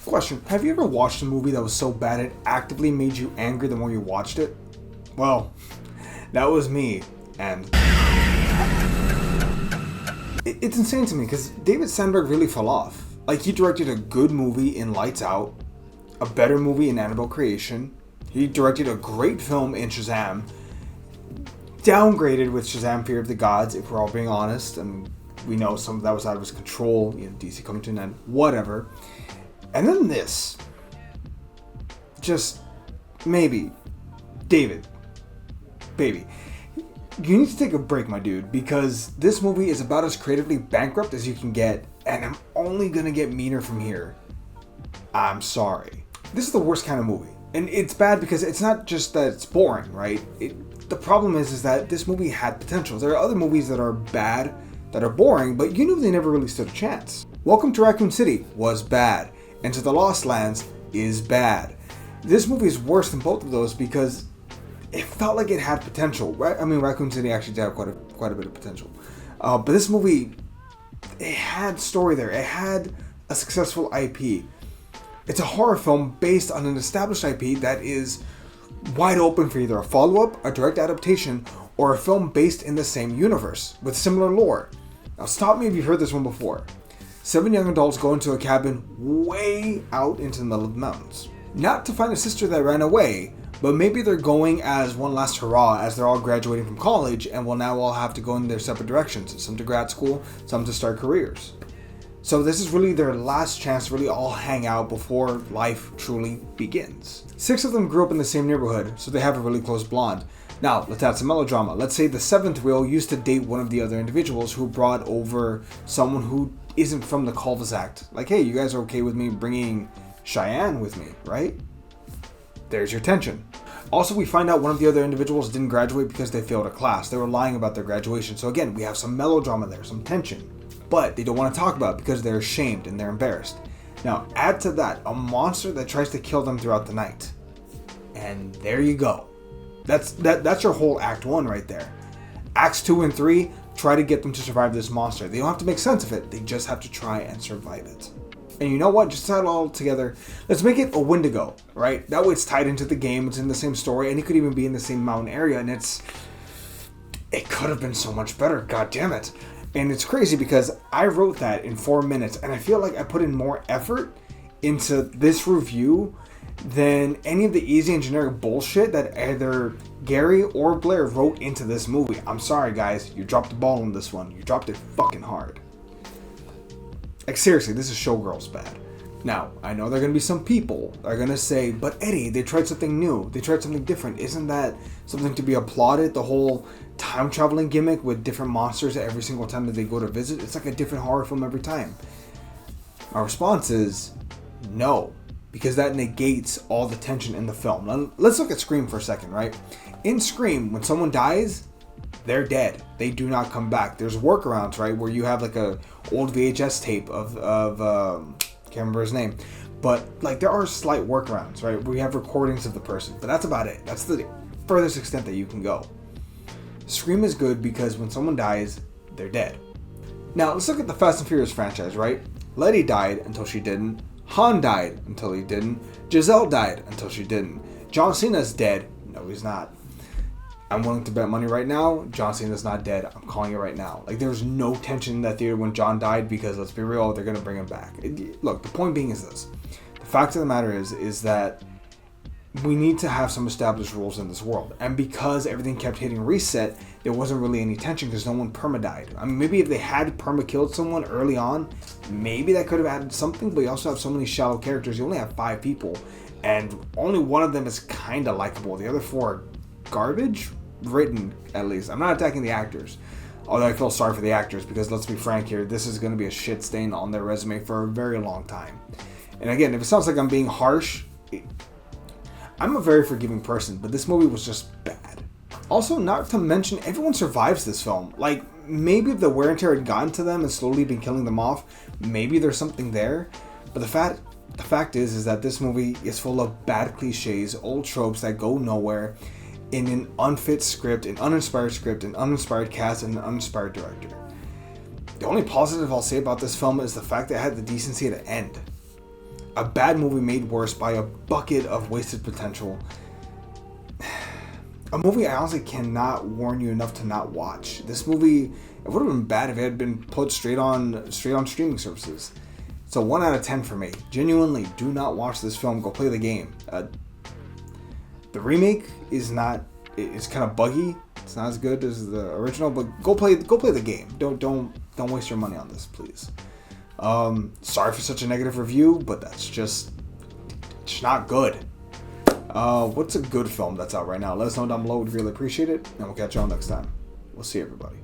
Question, have you ever watched a movie that was so bad it actively made you angry the more you watched it? Well, that was me, and it's insane to me because David Sandberg really fell off. Like, he directed a good movie in Lights Out, a better movie in Annabelle Creation, he directed a great film in Shazam, downgraded with Shazam Fear of the Gods, if we're all being honest, and we know some of that was out of his control, DC coming to an end, whatever. And then this. Just, maybe. David. Baby. You need to take a break, my dude, because this movie is about as creatively bankrupt as you can get, and I'm only gonna get meaner from here. I'm sorry. This is the worst kind of movie. And it's bad because it's not just that it's boring, right? The problem is that this movie had potential. There are other movies that are bad, that are boring, but you knew they never really stood a chance. Welcome to Raccoon City was bad. Into the Lost Lands is bad. This movie is worse than both of those because it felt like it had potential. Right? I mean, Raccoon City actually did have quite a bit of potential. But this movie, it had story there. It had a successful IP. It's a horror film based on an established IP that is wide open for either a follow-up, a direct adaptation, or a film based in the same universe with similar lore. Now stop me if you've heard this one before. 7 young adults go into a cabin way out into the middle of the mountains. Not to find a sister that ran away, but maybe they're going as one last hurrah as they're all graduating from college and will now all have to go in their separate directions. Some to grad school, some to start careers. So this is really their last chance to really all hang out before life truly begins. 6 of them grew up in the same neighborhood, so they have a really close bond. Now, let's add some melodrama. Let's say the 7th wheel used to date one of the other individuals who brought over someone who isn't from the cul-de-sac. Like, hey, you guys are okay with me bringing Cheyenne with me, right? There's your tension. Also, we find out one of the other individuals didn't graduate because they failed a class. They were lying about their graduation. So again, we have some melodrama there, some tension. But they don't want to talk about it because they're ashamed and they're embarrassed. Now, add to that a monster that tries to kill them throughout the night. And there you go. That's your whole Act 1 right there. Acts 2 and 3, try to get them to survive this monster. They don't have to make sense of it. They just have to try and survive it. And you know what? Just tie it all together. Let's make it a Wendigo, right? That way it's tied into the game. It's in the same story. And it could even be in the same mountain area. And it could have been so much better. God damn it. And it's crazy because I wrote that in 4 minutes. And I feel like I put in more effort into this review than any of the easy and generic bullshit that either Gary or Blair wrote into this movie. I'm sorry, guys. You dropped the ball on this one. You dropped it fucking hard. Like, seriously, this is Showgirls bad. Now, I know there are going to be some people that are going to say, but Eddie, they tried something new. They tried something different. Isn't that something to be applauded? The whole time traveling gimmick with different monsters every single time that they go to visit? It's like a different horror film every time. My response is no. Because that negates all the tension in the film. Now, let's look at Scream for a second, right? In Scream, when someone dies, they're dead. They do not come back. There's workarounds, right? Where you have like a old VHS tape of can't remember his name. But like there are slight workarounds, right? We have recordings of the person. But that's about it. That's the furthest extent that you can go. Scream is good because when someone dies, they're dead. Now, let's look at the Fast and Furious franchise, right? Letty died until she didn't. Han died until he didn't. Giselle died until she didn't. John Cena's dead. No, he's not. I'm willing to bet money right now. John Cena's not dead. I'm calling it right now. Like, there's no tension in that theater when John died because, let's be real, they're going to bring him back. Look, the point being is this. The fact of the matter is that we need to have some established rules in this world. And because everything kept hitting reset, there wasn't really any tension because no one perma-died. I mean, maybe if they had perma-killed someone early on, maybe that could have added something, but you also have so many shallow characters. You only have 5 people, and only one of them is kind of likable. The other 4 are garbage, written at least. I'm not attacking the actors, although I feel sorry for the actors because let's be frank here, this is going to be a shit stain on their resume for a very long time. And again, if it sounds like I'm being harsh, I'm a very forgiving person, but this movie was just bad. Also, not to mention, everyone survives this film. Like, maybe if the wear and tear had gotten to them and slowly been killing them off, maybe there's something there. But the fact is that this movie is full of bad cliches, old tropes that go nowhere, in an unfit script, an uninspired cast, and an uninspired director. The only positive I'll say about this film is the fact that it had the decency to end. A bad movie made worse by a bucket of wasted potential. A movie I honestly cannot warn you enough to not watch. This movie, it would have been bad if it had been put straight on streaming services. It's a 1 out of 10 for me. Genuinely, do not watch this film. Go play the game. The remake is not. It's kind of buggy. It's not as good as the original. But go play the game. Don't waste your money on this, please. Sorry for such a negative review, but that's just it's not good. What's a good film that's out right now? Let us know down below. We'd really appreciate it, and we'll catch y'all next time. We'll see everybody.